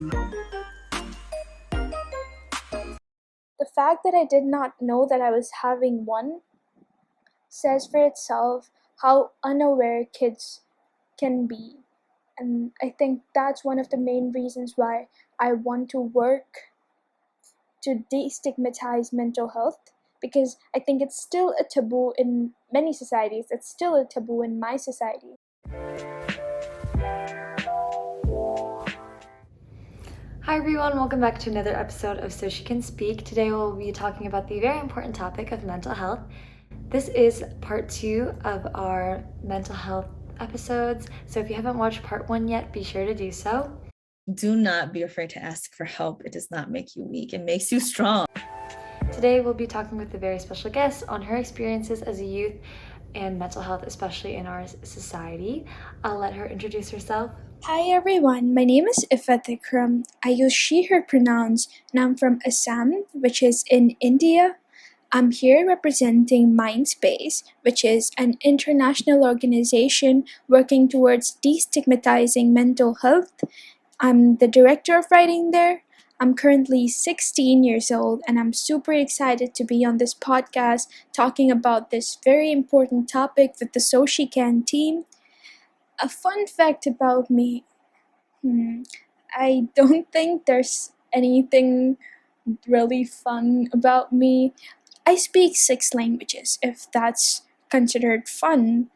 The fact that I did not know that I was having one says for itself how unaware kids can be. And I think that's one of the main reasons why I want to work to destigmatize mental health, because I think it's still a taboo in many societies. It's still a taboo in my society. Hi everyone, welcome back to another episode of So She Can Speak. Today we'll be talking about the very important topic of mental health. This is part 2 of our mental health episodes, so if you haven't watched part 1 yet, be sure to do so. Do not be afraid to ask for help. It does not make you weak, it makes you strong. Today we'll be talking with a very special guest on her experiences as a youth and mental health, especially in our society. I'll let her introduce herself. Hi everyone, my name is Iffat. I use she, her pronouns, and I'm from Assam, which is in India. I'm here representing Mindspace, which is an international organization working towards destigmatizing mental health. I'm the director of writing there. I'm currently 16 years old, and I'm super excited to be on this podcast talking about this very important topic with the So She Can team. A fun fact about me, I don't think there's anything really fun about me. I speak 6 languages, if that's considered fun.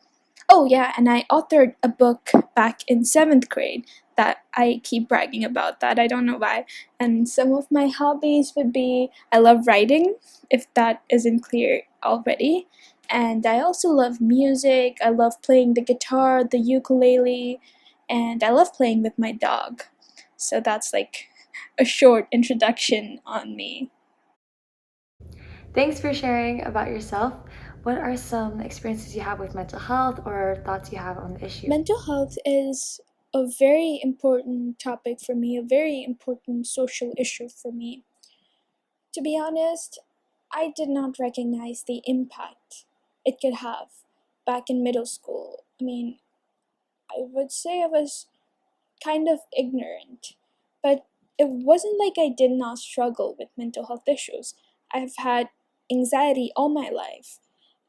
Oh, yeah, and I authored a book back in 7th grade that I keep bragging about that. I don't know why. And some of my hobbies would be I love writing, if that isn't clear already. And I also love music. I love playing the guitar, the ukulele, and I love playing with my dog. So that's like a short introduction on me. Thanks for sharing about yourself. What are some experiences you have with mental health or thoughts you have on the issue? Mental health is a very important topic for me, a very important social issue for me. To be honest, I did not recognize the impact it could have back in middle school. I mean, I would say I was kind of ignorant, but it wasn't like I did not struggle with mental health issues. I've had anxiety all my life.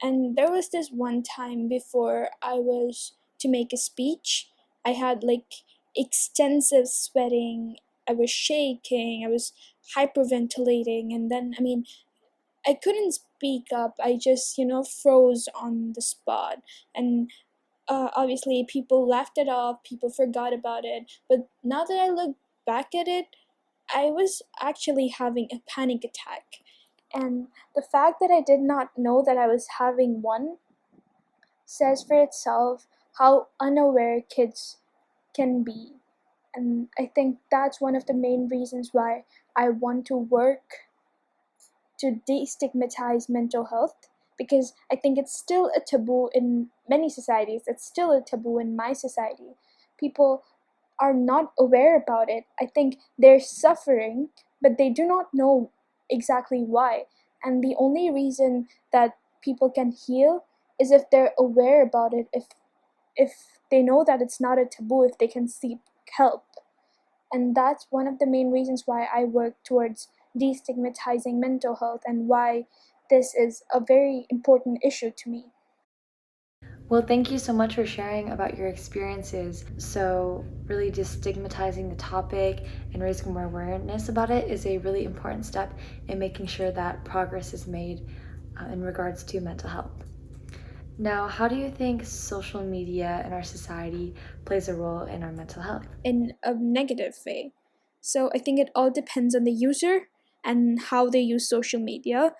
And there was this one time before I was to make a speech, I had like extensive sweating, I was shaking, I was hyperventilating, and then, I couldn't speak up. I just, froze on the spot. And obviously people laughed it off, people forgot about it, but now that I look back at it, I was actually having a panic attack. And the fact that I did not know that I was having one says for itself how unaware kids can be. And I think that's one of the main reasons why I want to work to destigmatize mental health, because I think it's still a taboo in many societies. It's still a taboo in my society. People are not aware about it. I think they're suffering, but they do not know exactly why. And the only reason that people can heal is if they're aware about it, if they know that it's not a taboo, if they can seek help. And that's one of the main reasons why I work towards destigmatizing mental health and why this is a very important issue to me. Well, thank you so much for sharing about your experiences. So, really just stigmatizing the topic and raising more awareness about it is a really important step in making sure that progress is made in regards to mental health. Now, how do you think social media in our society plays a role in our mental health? In a negative way. So I think it all depends on the user and how they use social media.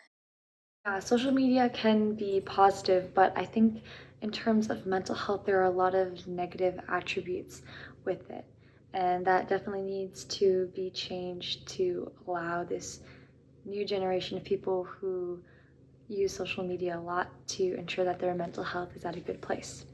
Social media can be positive, but I think in terms of mental health, there are a lot of negative attributes with it. And that definitely needs to be changed to allow this new generation of people who use social media a lot to ensure that their mental health is at a good place.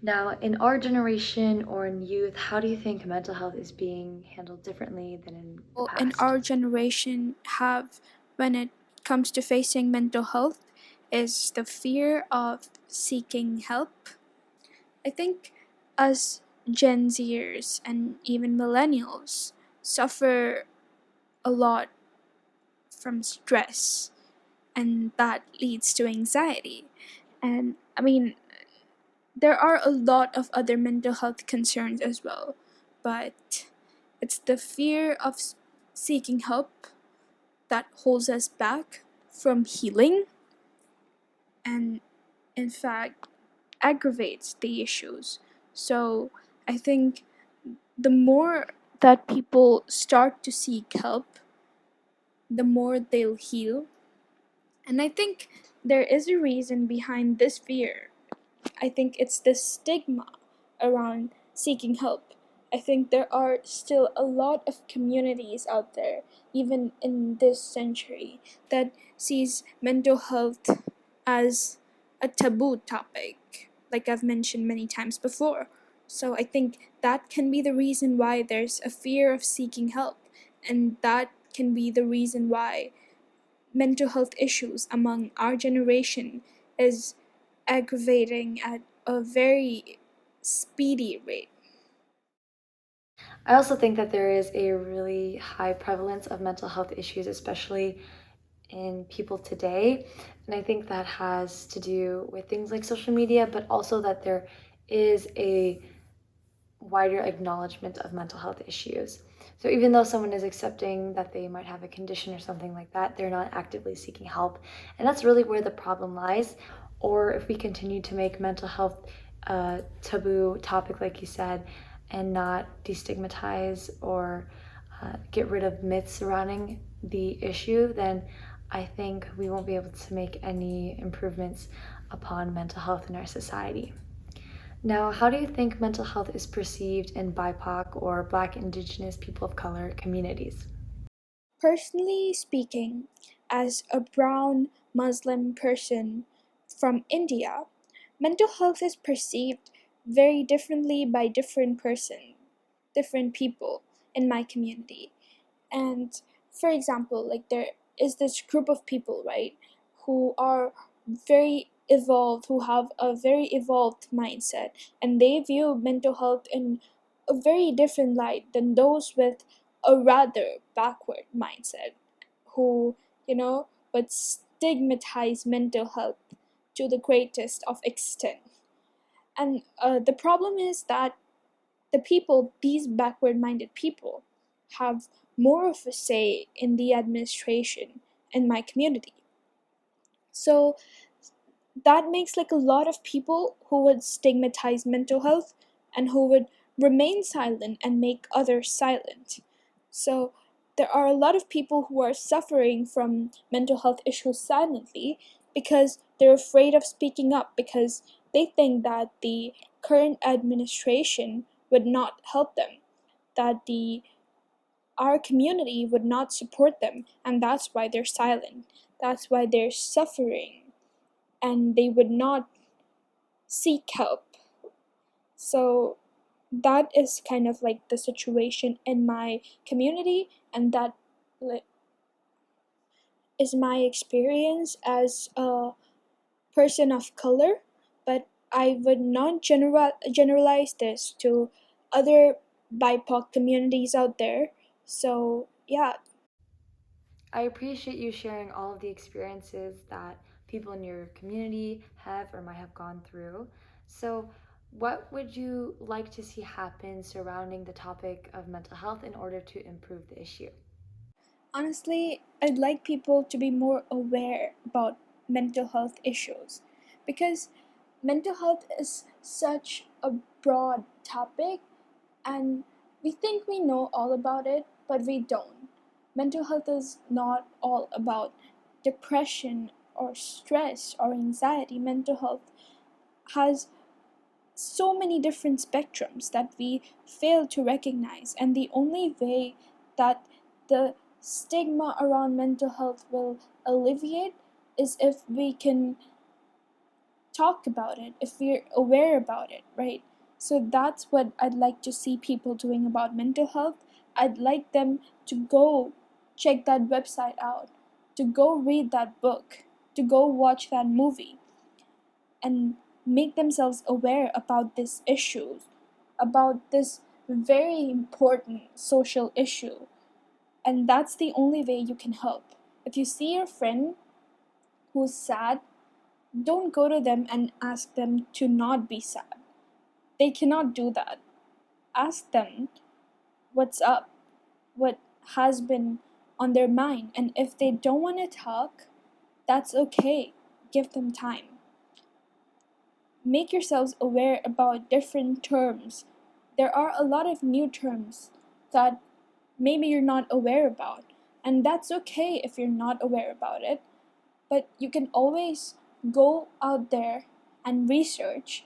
Now, in our generation or in youth, how do you think mental health is being handled differently than in the People in past? our generation have when it comes to facing mental health is the fear of seeking help. I think as Gen Zers and even millennials suffer a lot from stress, and that leads to anxiety. And I mean, there are a lot of other mental health concerns as well, but it's the fear of seeking help that holds us back from healing and, in fact, aggravates the issues. So I think the more that people start to seek help, the more they'll heal. And I think there is a reason behind this fear. I think it's the stigma around seeking help. I think there are still a lot of communities out there, even in this century, that sees mental health as a taboo topic, like I've mentioned many times before. So I think that can be the reason why there's a fear of seeking help, and that can be the reason why mental health issues among our generation is aggravating at a very speedy rate. I also think that there is a really high prevalence of mental health issues, especially in people today. And I think that has to do with things like social media, but also that there is a wider acknowledgement of mental health issues. So even though someone is accepting that they might have a condition or something like that, they're not actively seeking help. And that's really where the problem lies. Or if we continue to make mental health a taboo topic, like you said, and not destigmatize or get rid of myths surrounding the issue, then I think we won't be able to make any improvements upon mental health in our society. Now, how do you think mental health is perceived in BIPOC or Black, Indigenous, people of color communities? Personally speaking, as a brown Muslim person from India, mental health is perceived very differently by different people in my community. And for example, like there is this group of people, right, who are very evolved, who have a very evolved mindset, and they view mental health in a very different light than those with a rather backward mindset, who, would stigmatize mental health to the greatest of extent. And the problem is that these backward minded people, have more of a say in the administration in my community. So that makes like a lot of people who would stigmatize mental health and who would remain silent and make others silent. So there are a lot of people who are suffering from mental health issues silently because they're afraid of speaking up, because they think that the current administration would not help them, that the our community would not support them, and that's why they're silent. That's why they're suffering, and they would not seek help. So that is kind of like the situation in my community, and that is my experience as a person of color. But I would not generalize this to other BIPOC communities out there. So yeah. I appreciate you sharing all of the experiences that people in your community have or might have gone through. So, what would you like to see happen surrounding the topic of mental health in order to improve the issue? Honestly, I'd like people to be more aware about mental health issues, because mental health is such a broad topic, and we think we know all about it, but we don't. Mental health is not all about depression or stress or anxiety. Mental health has so many different spectrums that we fail to recognize, and the only way that the stigma around mental health will alleviate is if we can talk about it, if we're aware about it, right? So that's what I'd like to see people doing about mental health. I'd like them to go check that website out, to go read that book, to go watch that movie, and make themselves aware about these issues, about this very important social issue. And that's the only way you can help. If you see your friend who's sad, don't go to them and ask them to not be sad. They cannot do that. Ask them what's up, what has been on their mind. And if they don't want to talk, that's okay. Give them time. Make yourselves aware about different terms. There are a lot of new terms that maybe you're not aware about, and that's okay if you're not aware about it, but you can always go out there and research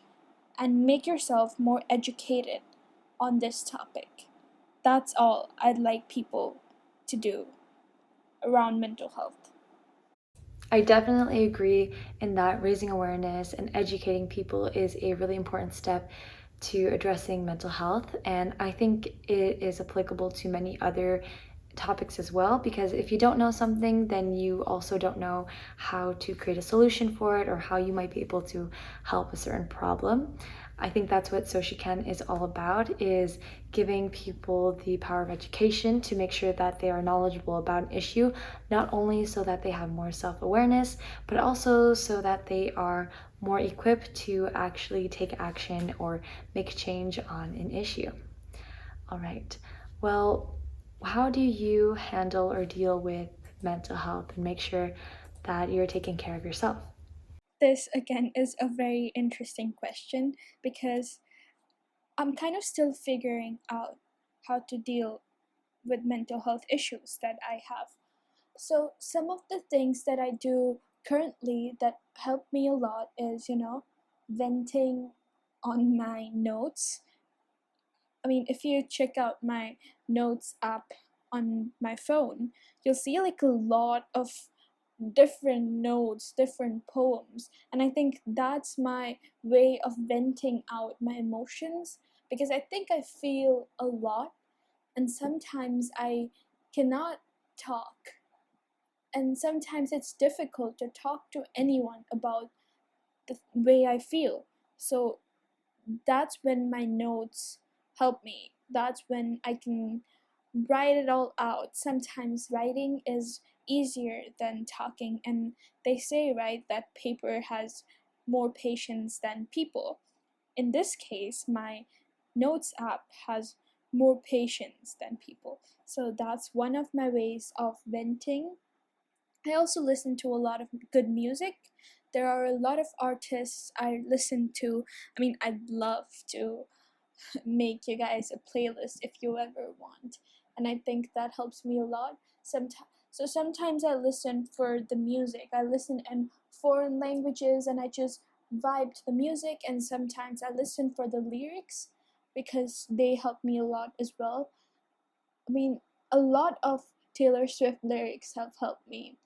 and make yourself more educated on this topic. That's all I'd like people to do around mental health. I definitely agree in that raising awareness and educating people is a really important step to addressing mental health. And I think it is applicable to many other topics as well, because if you don't know something, then you also don't know how to create a solution for it or how you might be able to help a certain problem. I think that's what Soshiken is all about, is giving people the power of education to make sure that they are knowledgeable about an issue, not only so that they have more self-awareness, but also so that they are more equipped to actually take action or make change on an issue. All right. Well, how do you handle or deal with mental health and make sure that you're taking care of yourself? This again is a very interesting question because I'm kind of still figuring out how to deal with mental health issues that I have. So, some of the things that I do currently that help me a lot is, venting on my notes. I mean, if you check out my notes app on my phone, you'll see like a lot of different notes, different poems. And I think that's my way of venting out my emotions because I think I feel a lot and sometimes I cannot talk. And sometimes it's difficult to talk to anyone about the way I feel. So that's when my notes help me. That's when I can write it all out. Sometimes writing is easier than talking, and they say, right, that paper has more patience than people. In this case, my notes app has more patience than people. So that's one of my ways of venting. I also listen to a lot of good music. There are a lot of artists I listen to. I mean, I'd love to make you guys a playlist if you ever want. And I think that helps me a lot. So sometimes I listen for the music. I listen in foreign languages and I just vibe to the music. And sometimes I listen for the lyrics because they help me a lot as well. I mean, a lot of Taylor Swift lyrics have helped me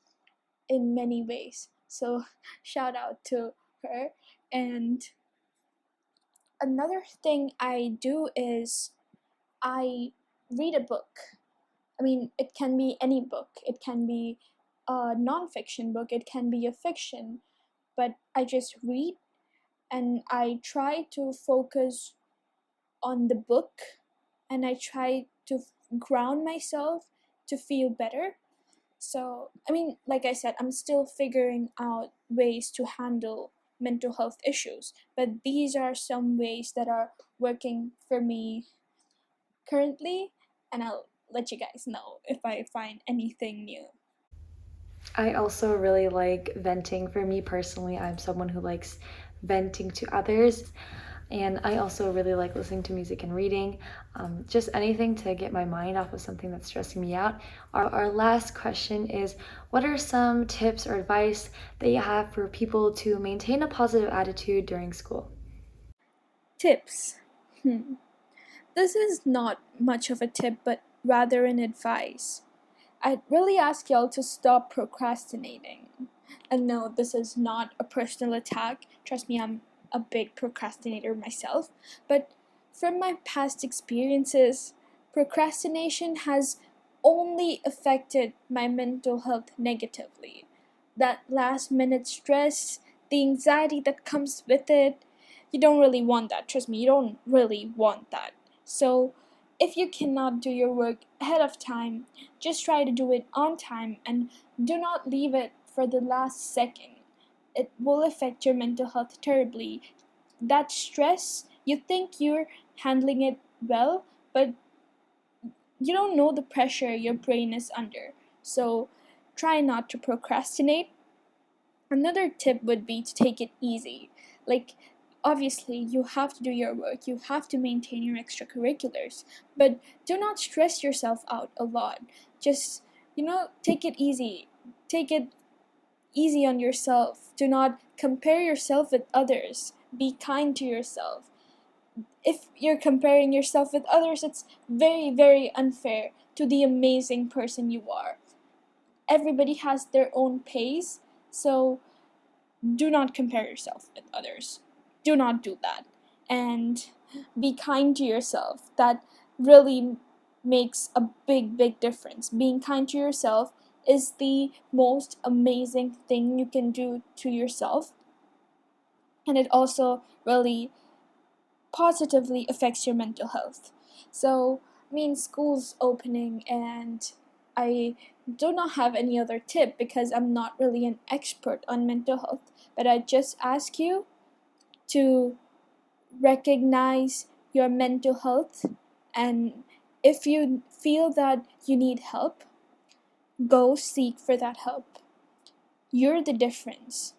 in many ways. So shout out to her. And another thing I do is I read a book. I mean, it can be any book. It can be a non-fiction book. It can be a fiction. But I just read and I try to focus on the book and I try to ground myself to feel better. So, I mean, like I said, I'm still figuring out ways to handle mental health issues, but these are some ways that are working for me currently, and I'll let you guys know if I find anything new. I also really like venting. For me personally, I'm someone who likes venting to others. And I also really like listening to music and reading, just anything to get my mind off of something that's stressing me out. Our last question is, what are some tips or advice that you have for people to maintain a positive attitude during school? Tips. This is not much of a tip, but rather an advice. I'd really ask y'all to stop procrastinating. And no, this is not a personal attack. Trust me, I'm a big procrastinator myself. But from my past experiences, procrastination has only affected my mental health negatively. That last minute stress, the anxiety that comes with it, you don't really want that. Trust me, you don't really want that. So if you cannot do your work ahead of time, just try to do it on time and do not leave it for the last second. It will affect your mental health terribly. That stress, you think you're handling it well, but you don't know the pressure your brain is under. So try not to procrastinate. Another tip would be to take it easy. Like, obviously, you have to do your work, you have to maintain your extracurriculars, but do not stress yourself out a lot. Just, take it easy. Take it easy on yourself. Do not compare yourself with others. Be kind to yourself. If you're comparing yourself with others, it's very, very unfair to the amazing person you are. Everybody has their own pace, so do not compare yourself with others. Do not do that. And be kind to yourself. That really makes a big, big difference. Being kind to yourself is the most amazing thing you can do to yourself. And it also really positively affects your mental health. So, school's opening, and I do not have any other tip because I'm not really an expert on mental health, but I just ask you to recognize your mental health, and if you feel that you need help, go seek for that help. You're the difference.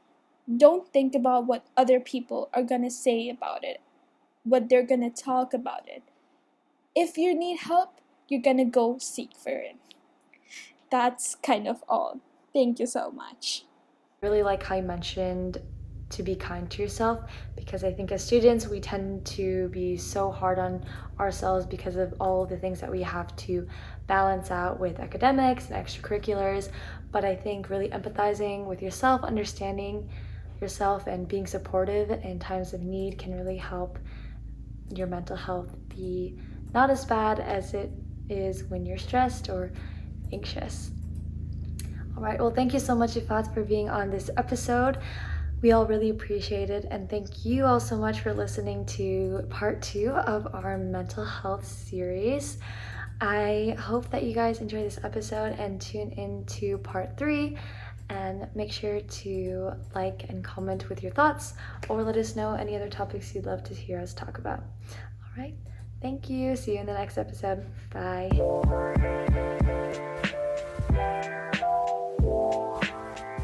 Don't think about what other people are gonna say about it, what they're gonna talk about it. If you need help, you're gonna go seek for it. That's kind of all. Thank you so much. Really like how you mentioned to be kind to yourself, because I think as students we tend to be so hard on ourselves because of all of the things that we have to balance out with academics and extracurriculars. But I think really empathizing with yourself, understanding yourself, and being supportive in times of need can really help your mental health be not as bad as it is when you're stressed or anxious. All right, well, thank you so much, Iffat, for being on this episode. We all really appreciate it, and thank you all so much for listening to part 2 of our mental health series. I hope that you guys enjoy this episode and tune in to part 3, and make sure to like and comment with your thoughts, or let us know any other topics you'd love to hear us talk about. All right, thank you. See you in the next episode. Bye.